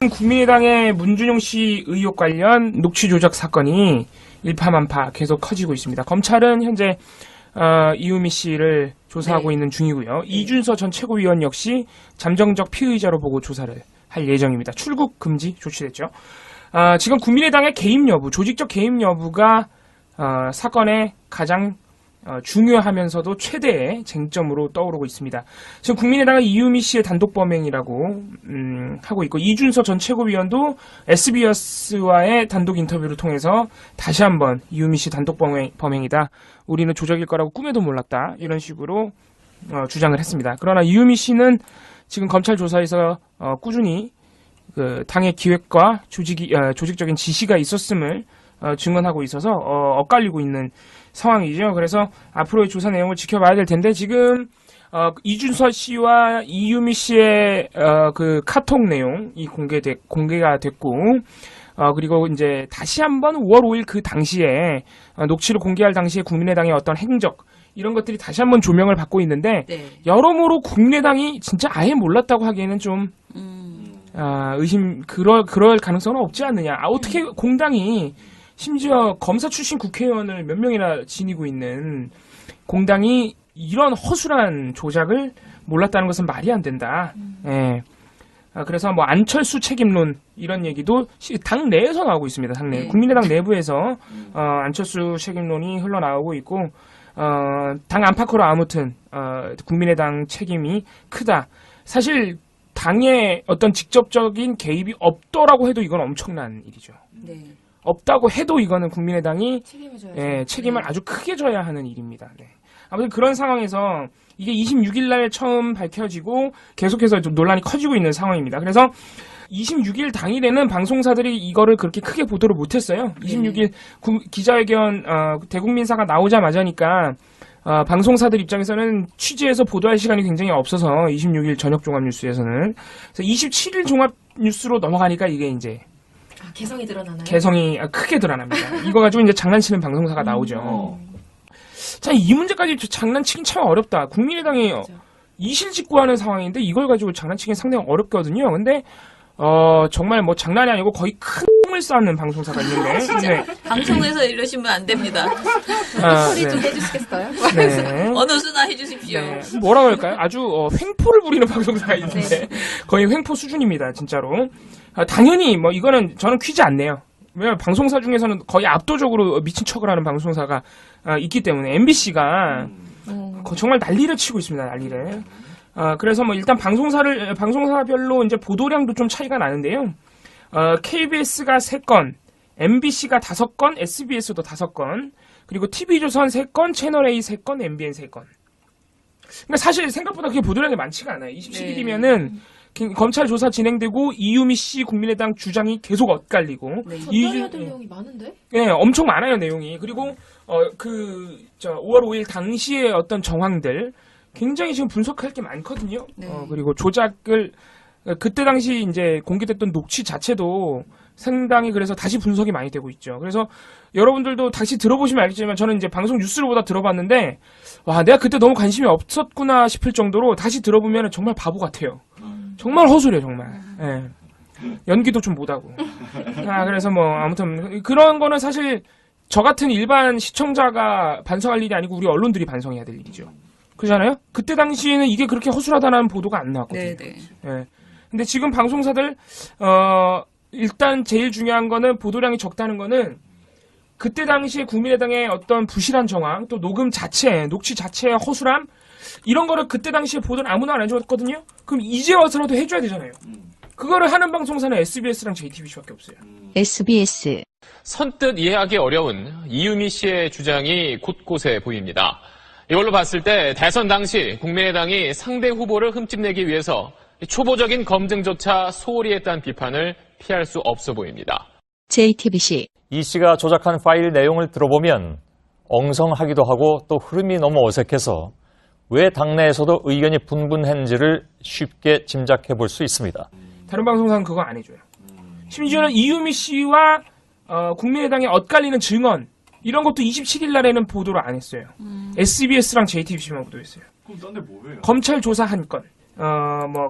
국민의당의 문준용 씨 의혹 관련 녹취 조작 사건이 일파만파 계속 커지고 있습니다. 검찰은 현재 이유미 씨를 조사하고 있는 중이고요. 이준서 전 최고위원 역시 잠정적 피의자로 보고 조사를 할 예정입니다. 출국 금지 조치됐죠. 지금 국민의당의 개입 여부, 조직적 개입 여부가 사건의 가장 중요하면서도 최대의 쟁점으로 떠오르고 있습니다. 지금 국민의당은 이유미 씨의 단독 범행이라고 하고 있고, 이준서 전 최고위원도 SBS와의 단독 인터뷰를 통해서 다시 한번 이유미 씨 단독 범행이다, 우리는 조작일 거라고 꿈에도 몰랐다, 이런 식으로 주장을 했습니다. 그러나 이유미 씨는 지금 검찰 조사에서 꾸준히 그 당의 기획과 조직적인 지시가 있었음을 증언하고 있어서 엇갈리고 있는 상황이죠. 그래서 앞으로의 조사 내용을 지켜봐야 될 텐데, 지금 이준서 씨와 이유미 씨의 그 카톡 내용이 공개가 됐고, 그리고 이제 다시 한번 5월 5일 그 당시에 녹취를 공개할 당시에 국민의당의 어떤 행적, 이런 것들이 다시 한번 조명을 받고 있는데, 여러모로 국민의당이 진짜 아예 몰랐다고 하기에는 좀 그럴 가능성은 없지 않느냐. 어떻게 공당이, 심지어 검사 출신 국회의원을 몇 명이나 지니고 있는 공당이 이런 허술한 조작을 몰랐다는 것은 말이 안 된다. 예. 그래서 뭐 안철수 책임론, 이런 얘기도 당 내에서 나오고 있습니다. 당 내. 국민의당 내부에서 안철수 책임론이 흘러나오고 있고, 당 안팎으로 아무튼 국민의당 책임이 크다. 사실 당의 어떤 직접적인 개입이 없더라고 해도 이건 엄청난 일이죠. 네. 없다고 해도 이거는 국민의당이 책임을 아주 크게 져야 하는 일입니다. 네. 아무튼 그런 상황에서 이게 26일 날 처음 밝혀지고 계속해서 좀 논란이 커지고 있는 상황입니다. 그래서 26일 당일에는 방송사들이 이거를 그렇게 크게 보도를 못했어요. 26일 기자회견 대국민사가 나오자마자니까 방송사들 입장에서는 취재해서 보도할 시간이 굉장히 없어서 26일 저녁 종합뉴스에서는, 그래서 27일 종합뉴스로 넘어가니까 이게 이제 개성이 드러나나요? 개성이 크게 드러납니다. 이거 가지고 이제 장난치는 방송사가 나오죠. 자, 이 문제까지 장난치긴 참 어렵다. 국민의당이 이실직고하는 상황인데 이걸 가지고 장난치긴 상당히 어렵거든요. 근데 정말 뭐 장난이 아니고 거의 큰 을 쌓는 방송사가 있는데, 진짜 방송에서 이러시면 안 됩니다. 소리 좀 해주시겠어요? 네. 어느 수나 해주십시오. 네. 뭐라 그럴까요? 아주 횡포를 부리는 방송사가 있는데 거의 횡포 수준입니다, 진짜로. 당연히 뭐 이거는 저는 퀴즈 안 내요. 왜냐면 방송사 중에서는 거의 압도적으로 미친 척을 하는 방송사가 있기 때문에. MBC가 정말 난리를 치고 있습니다, 난리를. 그래서 뭐 일단 방송사별로 이제 보도량도 좀 차이가 나는데요. KBS가 3건, MBC가 5건, SBS도 5건, 그리고 TV조선 3건, 채널A 3건, MBN 3건. 그러니까 사실 생각보다 그게 보도량이 많지가 않아요. 27일이면은 검찰 조사 진행되고 이유미 씨 국민의당 주장이 계속 엇갈리고. 전달해야 될 내용이 많은데? 네, 엄청 많아요, 내용이. 그리고 5월 5일 당시의 어떤 정황들 굉장히 지금 분석할 게 많거든요. 그리고 조작을 그때 당시 이제 공개됐던 녹취 자체도 상당히, 그래서 다시 분석이 많이 되고 있죠. 그래서 여러분들도 다시 들어보시면 알겠지만, 저는 이제 방송 뉴스를 보다 들어봤는데, 와, 내가 그때 너무 관심이 없었구나 싶을 정도로 다시 들어보면 정말 바보 같아요. 정말 허술해요, 정말. 예. 연기도 좀 못하고. 그래서 뭐 아무튼 그런 거는 사실 저 같은 일반 시청자가 반성할 일이 아니고 우리 언론들이 반성해야 될 일이죠. 그렇잖아요? 그때 당시에는 이게 그렇게 허술하다는 보도가 안 나왔거든요. 네네. 예. 근데 지금 방송사들 일단 제일 중요한 거는, 보도량이 적다는 거는 그때 당시에 국민의당의 어떤 부실한 정황, 또 녹취 자체의 허술함, 이런 거를 그때 당시에 보도는 아무나 안 해줬거든요. 그럼 이제 와서라도 해줘야 되잖아요. 그거를 하는 방송사는 SBS랑 JTBC밖에 없어요. SBS. 선뜻 이해하기 어려운 이유미 씨의 주장이 곳곳에 보입니다. 이걸로 봤을 때 대선 당시 국민의당이 상대 후보를 흠집내기 위해서 초보적인 검증조차 소홀히 했다는 비판을 피할 수 없어 보입니다. JTBC. 이 씨가 조작한 파일 내용을 들어보면 엉성하기도 하고 또 흐름이 너무 어색해서 왜 당내에서도 의견이 분분했는지를 쉽게 짐작해 볼 수 있습니다. 다른 방송사는 그거 안 해줘요. 심지어는 이유미 씨와 국민의당의 엇갈리는 증언, 이런 것도 27일 날에는 보도를 안 했어요. SBS랑 JTBC만 보도했어요. 그럼 딴 데 뭐해요? 검찰 조사 한 건.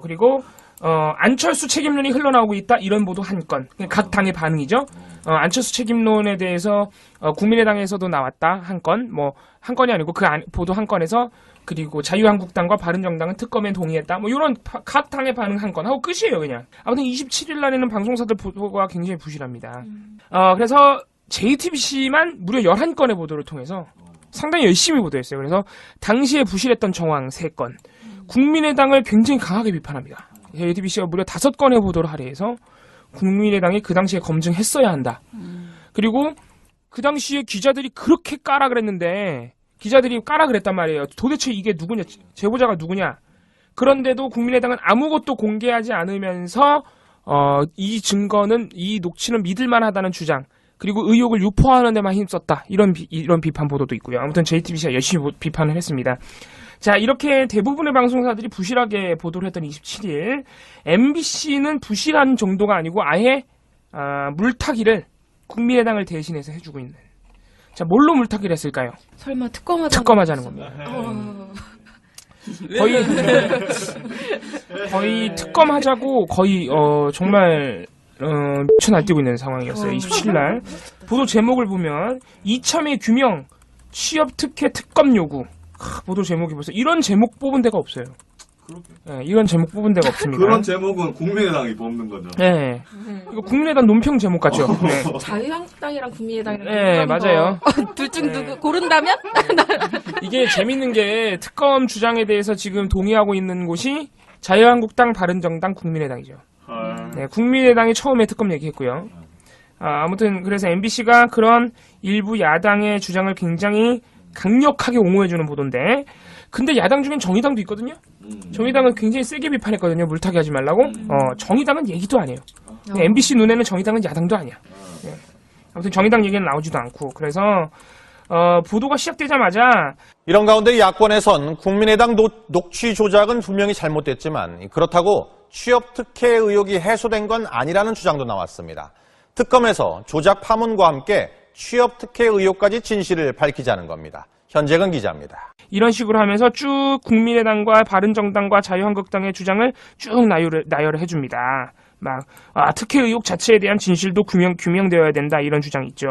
그리고 안철수 책임론이 흘러나오고 있다 이런 보도 한 건. 각 당의 반응이죠. 안철수 책임론에 대해서 국민의당에서도 나왔다 한 건. 뭐 한 건이 아니고 보도 한 건에서 그리고 자유한국당과 바른정당은 특검에 동의했다. 뭐 이런 각 당의 반응 한 건 하고 끝이에요 그냥. 아무튼 27일 날에는 방송사들 보도가 굉장히 부실합니다. 그래서 JTBC만 무려 11건의 보도를 통해서 상당히 열심히 보도했어요. 그래서 당시에 부실했던 정황 3건. 국민의당을 굉장히 강하게 비판합니다. JTBC가 무려 5건의 보도를 할애해서 국민의당이 그 당시에 검증했어야 한다. 그리고 그 당시에 기자들이 그렇게 까라 그랬는데 기자들이 까라 그랬단 말이에요. 도대체 이게 누구냐, 제보자가 누구냐. 그런데도 국민의당은 아무것도 공개하지 않으면서 이 증거는, 이 녹취는 믿을만하다는 주장, 그리고 의혹을 유포하는 데만 힘썼다. 이런 비판 보도도 있고요. 아무튼 JTBC가 열심히 비판을 했습니다. 자, 이렇게 대부분의 방송사들이 부실하게 보도를 했던 27일, MBC는 부실한 정도가 아니고 아예 물타기를 국민의당을 대신해서 해주고 있는. 자, 뭘로 물타기를 했을까요? 설마 특검하자는 특검하자는 겁니다. 거의 특검하자고 거의 정말 미쳐 날뛰고 있는 상황이었어요. 27일 날 보도 제목을 보면 이참에 규명 취업 특혜 특검 요구. 보도 제목이 벌써 이런 제목 뽑은 데가 없어요. 네, 이런 제목 뽑은 데가 없습니다. 그런 제목은 국민의당이 뽑는 거죠. 네, 이거 국민의당 논평 제목 같죠. 네. 자유한국당이랑 국민의당이랑 네, 맞아요. 둘 중 누구 고른다면? 이게 재밌는 게 특검 주장에 대해서 지금 동의하고 있는 곳이 자유한국당, 바른정당, 국민의당이죠. 네, 국민의당이 처음에 특검 얘기했고요. 아무튼 그래서 MBC가 그런 일부 야당의 주장을 굉장히 강력하게 옹호해주는 보도인데, 근데 야당 중엔 정의당도 있거든요. 정의당은 굉장히 세게 비판했거든요. 물타기 하지 말라고. 정의당은 얘기도 안 해요. MBC 눈에는 정의당은 야당도 아니야. 네. 아무튼 정의당 얘기는 나오지도 않고, 그래서 보도가 시작되자마자 이런 가운데 야권에선 국민의당 녹취 조작은 분명히 잘못됐지만 그렇다고 취업 특혜 의혹이 해소된 건 아니라는 주장도 나왔습니다. 특검에서 조작 파문과 함께 취업 특혜 의혹까지 진실을 밝히자는 겁니다. 현재근 기자입니다. 이런 식으로 하면서 쭉 국민의당과 바른정당과 자유한국당의 주장을 쭉 나열을 해줍니다. 막 특혜 의혹 자체에 대한 진실도 규명되어야 된다 이런 주장이 있죠.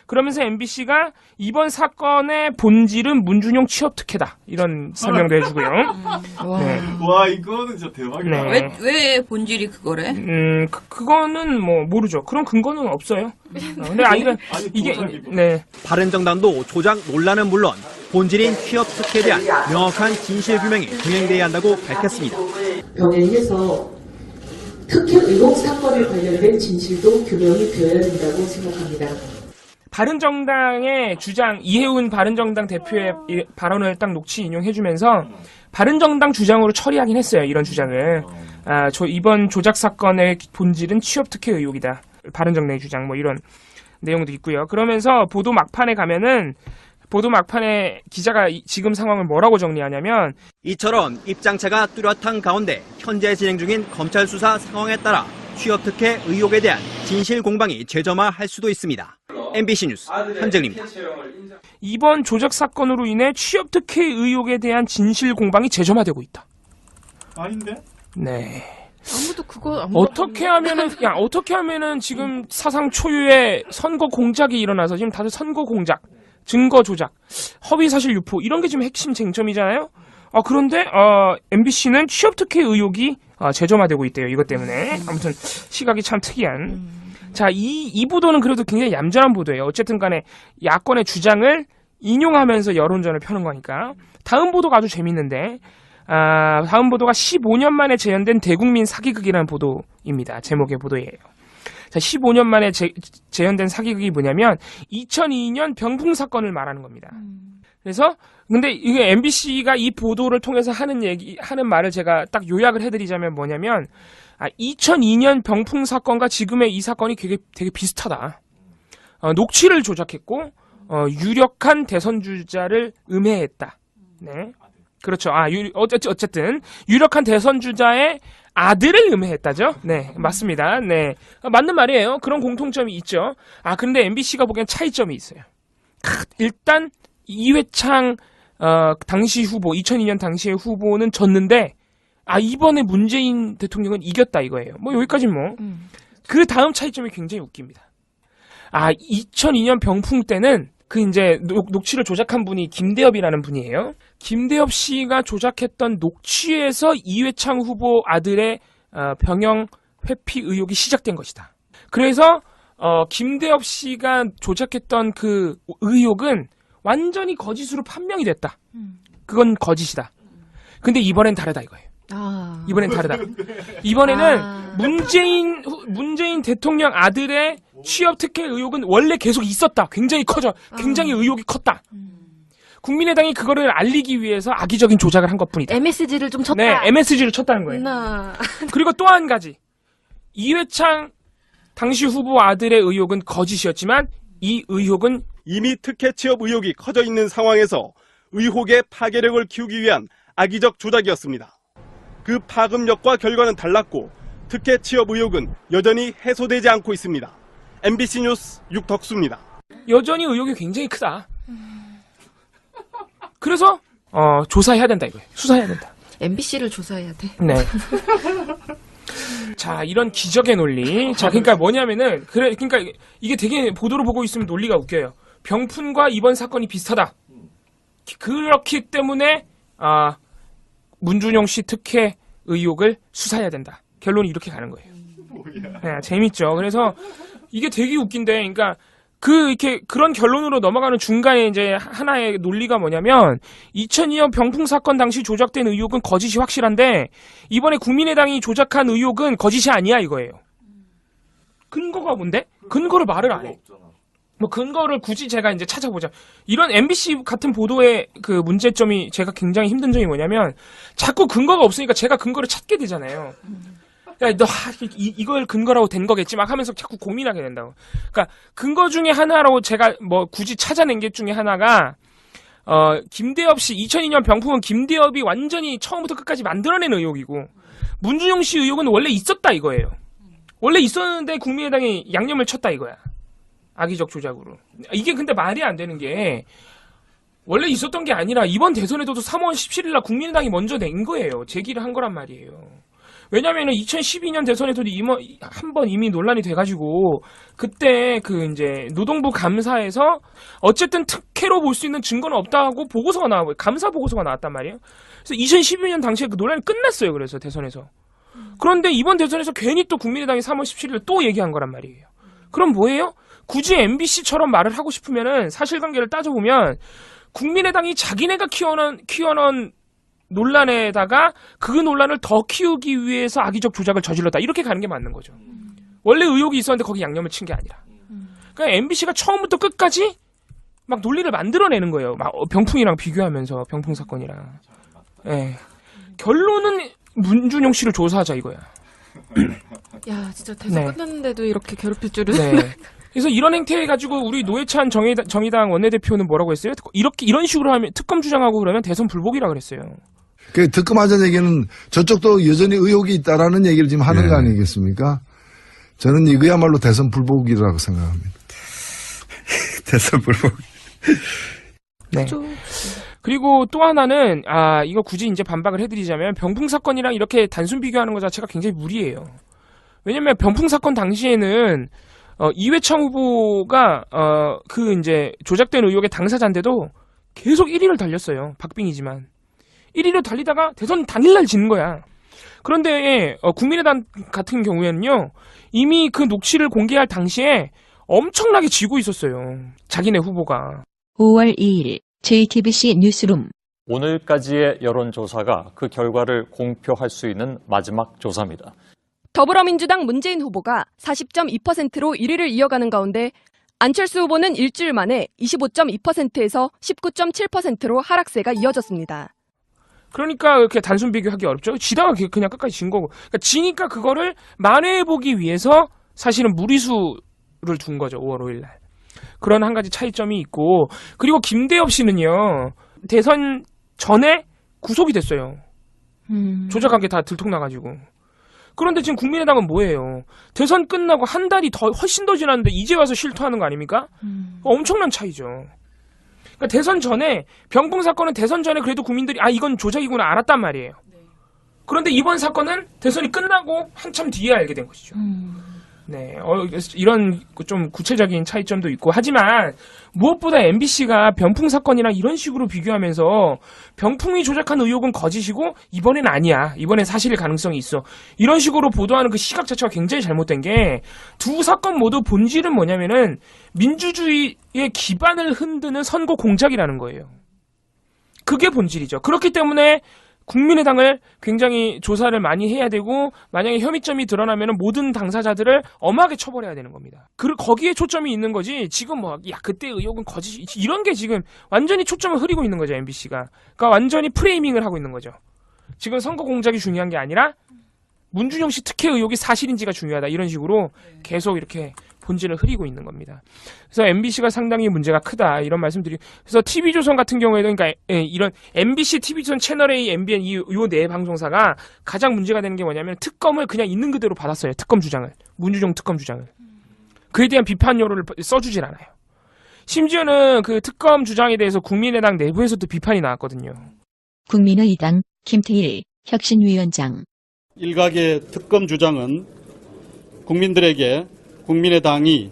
그러면서 MBC가 이번 사건의 본질은 문준용 취업 특혜다 이런 설명도 해주고요. 네. 와, 이거는 진짜 대박이다. 네. 왜 본질이 그거래? 그거는 뭐 모르죠. 그런 근거는 없어요. 근데 이게 네. 바른정당도 조작 논란은 물론 본질인 취업 특혜에 대한 명확한 진실 규명이 진행돼야 한다고 밝혔습니다. 병행해서 특혜 의혹 사건에 관련된 진실도 규명이 되어야 된다고 생각합니다. 바른정당의 주장, 이해운 바른정당 대표의 발언을 딱 녹취 인용해주면서 바른정당 주장으로 처리하긴 했어요. 이런 주장을. 이번 조작 사건의 본질은 취업특혜 의혹이다. 바른정당의 주장 뭐 이런 내용도 있고요. 그러면서 보도 막판에 가면은 보도 막판에 기자가 지금 상황을 뭐라고 정리하냐면 이처럼 입장차가 뚜렷한 가운데 현재 진행 중인 검찰 수사 상황에 따라 취업특혜 의혹에 대한 진실 공방이 재점화할 수도 있습니다. MBC 뉴스 한정입니다. 이번 조작 사건으로 인해 취업특혜 의혹에 대한 진실 공방이 재점화되고 있다. 아닌데? 네. 아무도 그거 안 어떻게 하면은 지금 사상 초유의 선거 공작이 일어나서 지금 다들 선거 공작, 증거 조작, 허위 사실 유포 이런 게 지금 핵심 쟁점이잖아요. 그런데 MBC는 취업특혜 의혹이 재점화되고 있대요. 이것 때문에. 아무튼 시각이 참 특이한. 자, 이 보도는 그래도 굉장히 얌전한 보도예요. 어쨌든 간에 야권의 주장을 인용하면서 여론전을 펴는 거니까. 다음 보도가 아주 재밌는데, 다음 보도가 15년 만에 재현된 대국민 사기극이라는 보도입니다. 제목의 보도예요. 자, 15년 만에 재현된 사기극이 뭐냐면 2002년 병풍 사건을 말하는 겁니다. 그래서 근데 이게 MBC가 이 보도를 통해서 하는 말을 제가 딱 요약을 해드리자면 뭐냐면 2002년 병풍 사건과 지금의 이 사건이 되게 비슷하다. 녹취를 조작했고 유력한 대선 주자를 음해했다. 네, 그렇죠. 어쨌든 유력한 대선 주자의 아들을 음해했다죠. 네, 맞습니다. 네, 맞는 말이에요. 그런 공통점이 있죠. 근데 MBC가 보기엔 차이점이 있어요. 일단 이회창 당시 후보, 2002년 당시의 후보는 졌는데 이번에 문재인 대통령은 이겼다 이거예요. 뭐 여기까지 뭐. 그 다음 차이점이 굉장히 웃깁니다. 2002년 병풍 때는 그 이제 녹취를 조작한 분이 김대엽이라는 분이에요. 김대엽 씨가 조작했던 녹취에서 이회창 후보 아들의 병영 회피 의혹이 시작된 것이다. 그래서 김대엽 씨가 조작했던 그 의혹은 완전히 거짓으로 판명이 됐다. 그건 거짓이다. 근데 이번엔 다르다 이거예요. 이번엔 다르다. 이번에는 문재인 대통령 아들의 취업 특혜 의혹은 원래 계속 있었다. 굉장히 의혹이 컸다. 국민의당이 그거를 알리기 위해서 악의적인 조작을 한 것뿐이다. MSG를 좀 쳤다. 네, MSG를 쳤다는 거예요. 그리고 또 한 가지. 이회창 당시 후보 아들의 의혹은 거짓이었지만 이 의혹은 이미 특혜 취업 의혹이 커져 있는 상황에서 의혹의 파괴력을 키우기 위한 악의적 조작이었습니다. 그 파급력과 결과는 달랐고 특혜 취업 의혹은 여전히 해소되지 않고 있습니다. MBC 뉴스 육덕수입니다. 여전히 의혹이 굉장히 크다. 그래서 조사해야 된다 이거예요. 수사해야 된다. MBC를 조사해야 돼. 네. 자, 이런 기적의 논리. 자, 그러니까 뭐냐면은 그러니까 이게 되게 보도를 보고 있으면 논리가 웃겨요. 병풍과 이번 사건이 비슷하다. 그렇기 때문에 문준용 씨 특혜 의혹을 수사해야 된다. 결론이 이렇게 가는 거예요. 네, 재밌죠. 그래서 이게 되게 웃긴데, 그러니까 그런 결론으로 넘어가는 중간에 이제 하나의 논리가 뭐냐면 2002년 병풍 사건 당시 조작된 의혹은 거짓이 확실한데 이번에 국민의당이 조작한 의혹은 거짓이 아니야 이거예요. 근거가 뭔데? 근거를 말을 안 해. 뭐 근거를 굳이 제가 이제 찾아보자. 이런 MBC 같은 보도의 그 문제점이 제가 굉장히 힘든 점이 뭐냐면 자꾸 근거가 없으니까 제가 근거를 찾게 되잖아요. 야, 너 이걸 근거라고 된 거겠지 막 하면서 자꾸 고민하게 된다고. 그러니까 근거 중에 하나라고 제가 뭐 굳이 찾아낸 게 중에 하나가 김대엽 씨 2002년 병풍은 김대엽이 완전히 처음부터 끝까지 만들어낸 의혹이고 문준용 씨 의혹은 원래 있었다 이거예요. 원래 있었는데 국민의당이 양념을 쳤다 이거야. 악의적 조작으로. 이게 근데 말이 안 되는 게 원래 있었던 게 아니라 이번 대선에도 3월 17일 날 국민의당이 먼저 낸 거예요. 제기를 한 거란 말이에요. 왜냐면은 2012년 대선에서도 한 번 이미 논란이 돼가지고 그때 그 이제 노동부 감사에서 어쨌든 특혜로 볼 수 있는 증거는 없다고 보고서가 나와요. 감사 보고서가 나왔단 말이에요. 그래서 2012년 당시에 그 논란이 끝났어요. 그래서 대선에서. 그런데 이번 대선에서 괜히 또 국민의당이 3월 17일에 또 얘기한 거란 말이에요. 그럼 뭐예요? 굳이 MBC처럼 말을 하고 싶으면은 사실관계를 따져보면 국민의당이 자기네가 키워놓은 논란에다가 그 논란을 더 키우기 위해서 악의적 조작을 저질렀다. 이렇게 가는 게 맞는 거죠. 원래 의혹이 있었는데 거기 양념을 친 게 아니라. 그러니까 MBC가 처음부터 끝까지 막 논리를 만들어내는 거예요. 막 병풍이랑 비교하면서 병풍 사건이랑. 예. 결론은 문준용 씨를 조사하자 이거야. 야, 진짜 대선 네. 끝났는데도 이렇게 괴롭힐 줄은. 네. 그래서 이런 행태해가지고 우리 노회찬 정의당 원내대표는 뭐라고 했어요? 이런 식으로 하면 특검 주장하고 그러면 대선 불복이라 그랬어요. 그 특검하자는 얘기는 저쪽도 여전히 의혹이 있다라는 얘기를 지금 하는 거 아니겠습니까? 저는 이거야말로 대선 불복이라고 생각합니다. 대선 불복. 네. 그리고 또 하나는 이거 굳이 이제 반박을 해드리자면 병풍 사건이랑 이렇게 단순 비교하는 것 자체가 굉장히 무리예요. 왜냐면 병풍 사건 당시에는 이회창 후보가 그 이제 조작된 의혹의 당사자인데도 계속 1위를 달렸어요. 박빙이지만 1위로 달리다가 대선 당일날 지는 거야. 그런데 국민의당 같은 경우에는요 이미 그 녹취를 공개할 당시에 엄청나게 지고 있었어요. 자기네 후보가. 5월 2일 JTBC 뉴스룸. 오늘까지의 여론조사가 그 결과를 공표할 수 있는 마지막 조사입니다. 더불어민주당 문재인 후보가 40.2%로 1위를 이어가는 가운데 안철수 후보는 일주일 만에 25.2%에서 19.7%로 하락세가 이어졌습니다. 그러니까 이렇게 단순 비교하기 어렵죠. 지다가 그냥 끝까지 진 거고. 그러니까 지니까 그거를 만회해보기 위해서 사실은 무리수를 둔 거죠. 5월 5일 날. 그런 한 가지 차이점이 있고. 그리고 김대엽 씨는요. 대선 전에 구속이 됐어요. 조작한 게 다 들통나가지고. 그런데 지금 국민의당은 뭐예요? 대선 끝나고 한 달이 훨씬 더 지났는데 이제 와서 실토하는 거 아닙니까? 엄청난 차이죠. 그러니까 대선 전에 병풍 사건은 대선 전에 그래도 국민들이 이건 조작이구나 알았단 말이에요. 그런데 이번 사건은 대선이 끝나고 한참 뒤에 알게 된 것이죠. 네, 이런 좀 구체적인 차이점도 있고 하지만 무엇보다 MBC가 병풍 사건이랑 이런 식으로 비교하면서 병풍이 조작한 의혹은 거짓이고 이번엔 아니야. 이번엔 사실일 가능성이 있어. 이런 식으로 보도하는 그 시각 자체가 굉장히 잘못된 게 두 사건 모두 본질은 뭐냐면은 민주주의의 기반을 흔드는 선거 공작이라는 거예요. 그게 본질이죠. 그렇기 때문에 국민의당을 굉장히 조사를 많이 해야 되고 만약에 혐의점이 드러나면 모든 당사자들을 엄하게 처벌해야 되는 겁니다. 거기에 초점이 있는 거지 지금 그때 의혹은 거짓 이런 게 지금 완전히 초점을 흐리고 있는 거죠. MBC가. 그러니까 완전히 프레이밍을 하고 있는 거죠. 지금 선거 공작이 중요한 게 아니라 문준용 씨 특혜 의혹이 사실인지가 중요하다. 이런 식으로 계속 이렇게 본질을 흐리고 있는 겁니다. 그래서 MBC가 상당히 문제가 크다 이런 말씀드리. 그래서 TV조선 같은 경우에도 그러니까 이런 MBC, TV조선, 채널A, MBN 이 네 방송사가 가장 문제가 되는 게 뭐냐면 특검을 그냥 있는 그대로 받았어요. 특검 주장을. 문준용 특검 주장을. 그에 대한 비판 여론을 써주질 않아요. 심지어는 그 특검 주장에 대해서 국민의당 내부에서도 비판이 나왔거든요. 국민의당 김태일 혁신위원장. 일각의 특검 주장은 국민들에게 국민의당이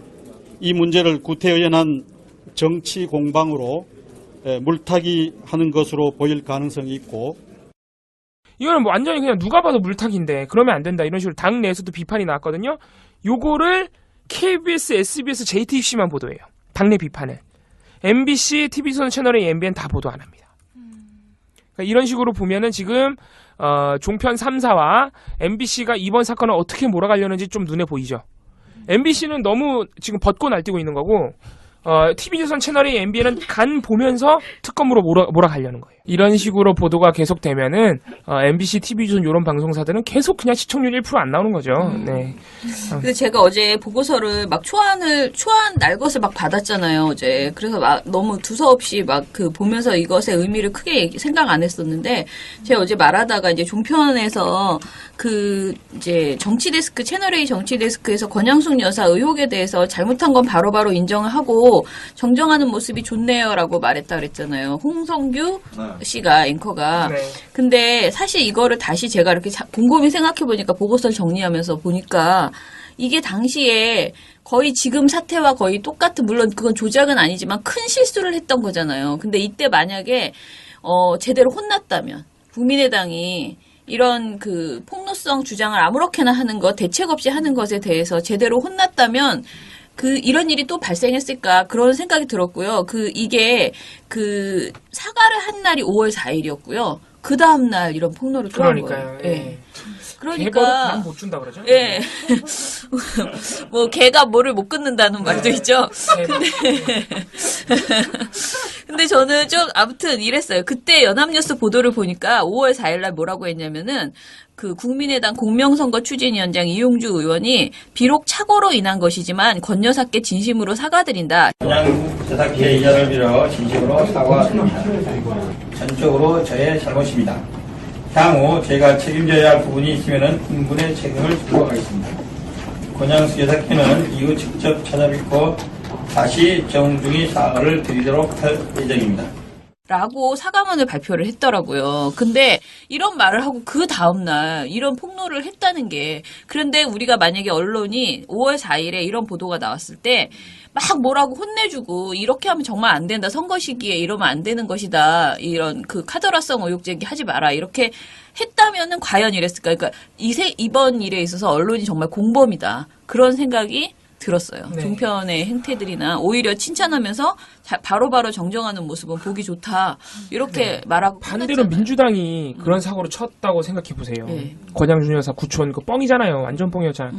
이 문제를 구태의연한 정치 공방으로 물타기 하는 것으로 보일 가능성이 있고 이거는 뭐 완전히 그냥 누가 봐도 물타기인데 그러면 안 된다 이런 식으로 당 내에서도 비판이 나왔거든요. 요거를 KBS, SBS, JTBC만 보도해요. 당내 비판을. MBC, TV조선 채널A, MBN 다 보도 안 합니다. 그러니까 이런 식으로 보면은 지금 종편 3사와 MBC가 이번 사건을 어떻게 몰아가려는지 좀 눈에 보이죠. MBC는 너무 지금 벗고 날뛰고 있는 거고 TV조선 채널A, MBN은 간 보면서 특검으로 몰아가려는 거예요. 이런 식으로 보도가 계속되면은 MBC, TV조선 이런 방송사들은 계속 그냥 시청률 1% 안 나오는 거죠. 네. 근데 제가 어제 보고서를 막 초안 날 것을 막 받았잖아요, 어제. 그래서 막 너무 두서없이 막 그 보면서 이것의 의미를 크게 생각 안 했었는데, 제가 어제 말하다가 이제 종편에서 그 이제 정치데스크, 채널A 정치데스크에서 권양숙 여사 의혹에 대해서 잘못한 건 바로바로 인정을 하고 정정하는 모습이 좋네요라고 말했다 그랬잖아요. 홍성규 씨가 앵커가. 네. 근데 사실 이거를 다시 제가 이렇게 곰곰이 생각해 보니까 보고서를 정리하면서 보니까 이게 당시에 거의 지금 사태와 거의 똑같은, 물론 그건 조작은 아니지만 큰 실수를 했던 거잖아요. 근데 이때 만약에 제대로 혼났다면 국민의당이 이런 그 폭로성 주장을 아무렇게나 하는 것, 대책 없이 하는 것에 대해서 제대로 혼났다면 이런 일이 또 발생했을까 그런 생각이 들었고요. 이게 사과를 한 날이 5월 4일이었고요. 그 다음 날 이런 폭로를 또 한 거예요. 예. 그러니까 못 준다 그러죠? 예. 뭐 개가 뭐를 못 끊는다는 말도 있죠. 근데 저는 좀 아무튼 이랬어요. 그때 연합뉴스 보도를 보니까 5월 4일 날 뭐라고 했냐면은 그 국민의당 공명선거 추진위원장 이용주 의원이 비록 착오로 인한 것이지만 권 여사께 진심으로 사과드린다. 그냥 제작기의 이자를 빌어 진심으로 사과드립니다. 전적으로 저의 잘못입니다. 향후 제가 책임져야 할 부분이 있으면 충분히 책임을 지도록 하겠습니다. 권양숙 여사께는 이후 직접 찾아뵙고 다시 정중히 사과를 드리도록 할 예정입니다. 라고 사과문을 발표를 했더라고요. 근데 이런 말을 하고 그 다음날 이런 폭로를 했다는 게, 그런데 우리가 만약에 언론이 5월 4일에 이런 보도가 나왔을 때 막 뭐라고 혼내주고 이렇게 하면 정말 안 된다, 선거 시기에 이러면 안 되는 것이다, 이런 그 카더라성 의혹 제기하지 마라 이렇게 했다면은 과연 이랬을까. 그러니까 이번 일에 있어서 언론이 정말 공범이다 그런 생각이 들었어요. 네. 종편의 행태들이나 오히려 칭찬하면서 바로바로 정정하는 모습은 보기 좋다 이렇게 말하고 반대로 끝났잖아요. 민주당이 그런 사고를 쳤다고 생각해 보세요. 권양준 여사 구촌 그 뻥이잖아요. 완전 뻥이었잖아.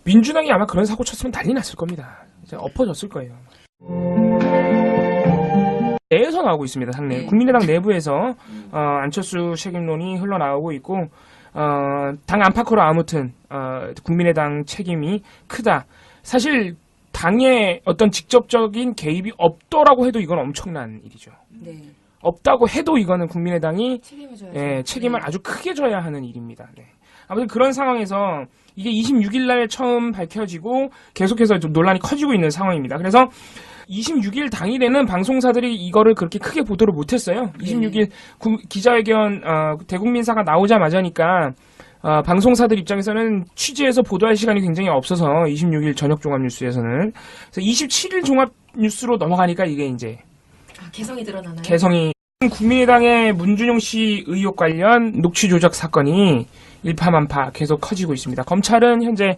민주당이 아마 그런 사고 쳤으면 난리 났을 겁니다. 이제 엎어졌을 거예요. 내에서 나오고 있습니다. 당내 국민의당 내부에서 안철수 책임론이 흘러나오고 있고 당 안팎으로 아무튼 국민의당 책임이 크다. 사실 당의 어떤 직접적인 개입이 없더라고 해도 이건 엄청난 일이죠. 네. 없다고 해도 이거는 국민의당이 책임을 져야죠. 책임을 아주 크게 져야 하는 일입니다. 네. 아무튼 그런 상황에서 이게 26일 날 처음 밝혀지고 계속해서 좀 논란이 커지고 있는 상황입니다. 그래서 26일 당일에는 방송사들이 이거를 그렇게 크게 보도를 못했어요. 26일 기자회견 대국민사가 나오자마자니까 방송사들 입장에서는 취재해서 보도할 시간이 굉장히 없어서 26일 저녁 종합뉴스에서는 그래서 27일 종합뉴스로 넘어가니까 이게 이제 개성이 드러나나요? 개성이 국민의당의 문준용 씨 의혹 관련 녹취 조작 사건이 일파만파 계속 커지고 있습니다. 검찰은 현재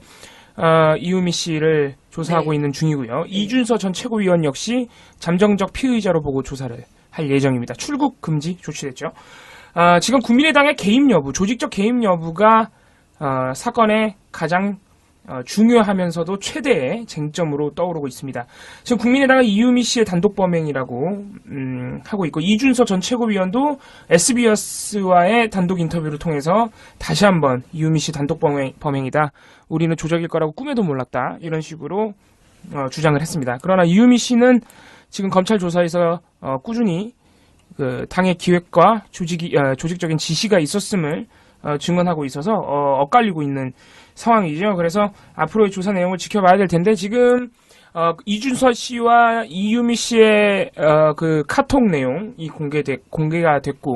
이유미 씨를 조사하고 있는 중이고요. 이준서 전 최고위원 역시 잠정적 피의자로 보고 조사를 할 예정입니다. 출국 금지 조치됐죠. 지금 국민의당의 개입 여부, 조직적 개입 여부가 사건의 가장 중요하면서도 최대의 쟁점으로 떠오르고 있습니다. 지금 국민의당은 이유미 씨의 단독 범행이라고 하고 있고 이준서 전 최고위원도 SBS와의 단독 인터뷰를 통해서 다시 한번 이유미 씨 단독 범행이다. 우리는 조작일 거라고 꿈에도 몰랐다. 이런 식으로 주장을 했습니다. 그러나 이유미 씨는 지금 검찰 조사에서 꾸준히 그 당의 기획과 조직적인 지시가 있었음을 증언하고 있어서 엇갈리고 있는 상황이죠. 그래서 앞으로의 조사 내용을 지켜봐야 될 텐데 지금 이준서 씨와 이유미 씨의 그 카톡 내용이 공개가 됐고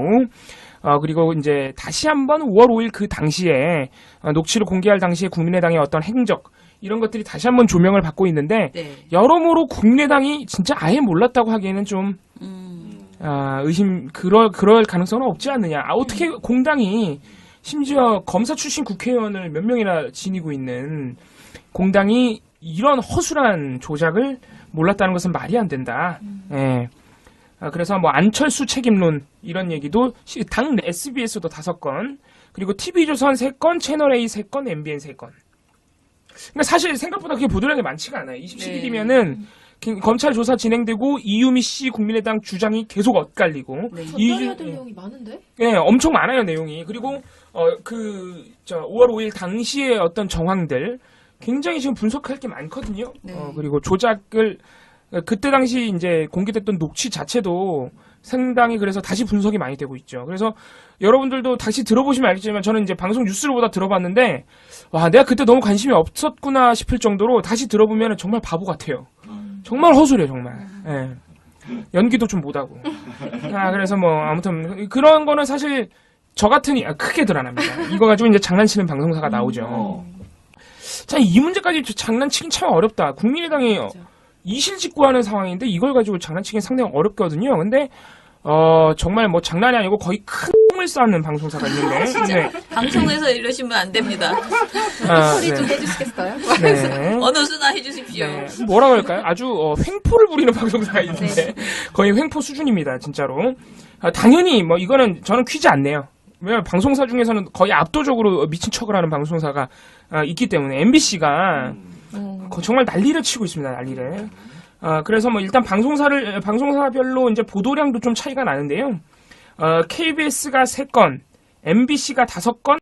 그리고 이제 다시 한번 5월 5일 그 당시에 녹취를 공개할 당시에 국민의당의 어떤 행적 이런 것들이 다시 한번 조명을 받고 있는데 여러모로 국민의당이 진짜 아예 몰랐다고 하기에는 좀 그럴 가능성은 없지 않느냐. 어떻게 공당이 심지어 검사 출신 국회의원을 몇 명이나 지니고 있는 공당이 이런 허술한 조작을 몰랐다는 것은 말이 안 된다. 예. 그래서 뭐 안철수 책임론 이런 얘기도 당 SBS도 5건, 그리고 TV조선 3건, 채널A 3건, MBN 3건. 그러니까 사실 생각보다 그게 보도량이 많지가 않아요. 27일이면은 검찰 조사 진행되고 이유미 씨 국민의당 주장이 계속 엇갈리고. 전달해야 될 내용이 많은데? 네, 엄청 많아요 내용이. 그리고 5월 5일 당시의 어떤 정황들 굉장히 지금 분석할 게 많거든요. 그리고 조작을 그때 당시 이제 공개됐던 녹취 자체도 상당히 그래서 다시 분석이 많이 되고 있죠. 그래서 여러분들도 다시 들어보시면 알겠지만 저는 이제 방송 뉴스를 보다 들어봤는데 와 내가 그때 너무 관심이 없었구나 싶을 정도로 다시 들어보면 정말 바보 같아요. 정말 허술해 정말. 예. 연기도 좀 못하고. 그래서 뭐 아무튼 그런 거는 사실 저 같으니 크게 드러납니다. 이거 가지고 이제 장난치는 방송사가 나오죠. 자, 이 문제까지 장난치긴 참 어렵다. 국민의당이 이실직고하는 상황인데 이걸 가지고 장난치긴 상당히 어렵거든요. 근데 정말 뭐 장난이 아니고 거의 큰 을 쌓는 방송사가 있는데 진짜 방송에서 이러시면 안 됩니다. 소리 좀 해주시겠어요? 네. 어느 수나 해주십시오. 네. 뭐라 그럴까요? 아주 횡포를 부리는 방송사가 있는데 거의 횡포 수준입니다, 진짜로. 당연히 뭐 이거는 저는 퀴즈 안 내요. 왜냐면 방송사 중에서는 거의 압도적으로 미친 척을 하는 방송사가 있기 때문에 MBC가 정말 난리를 치고 있습니다, 난리를. 그래서 뭐 일단 방송사별로 이제 보도량도 좀 차이가 나는데요. KBS가 3건, MBC가 5건,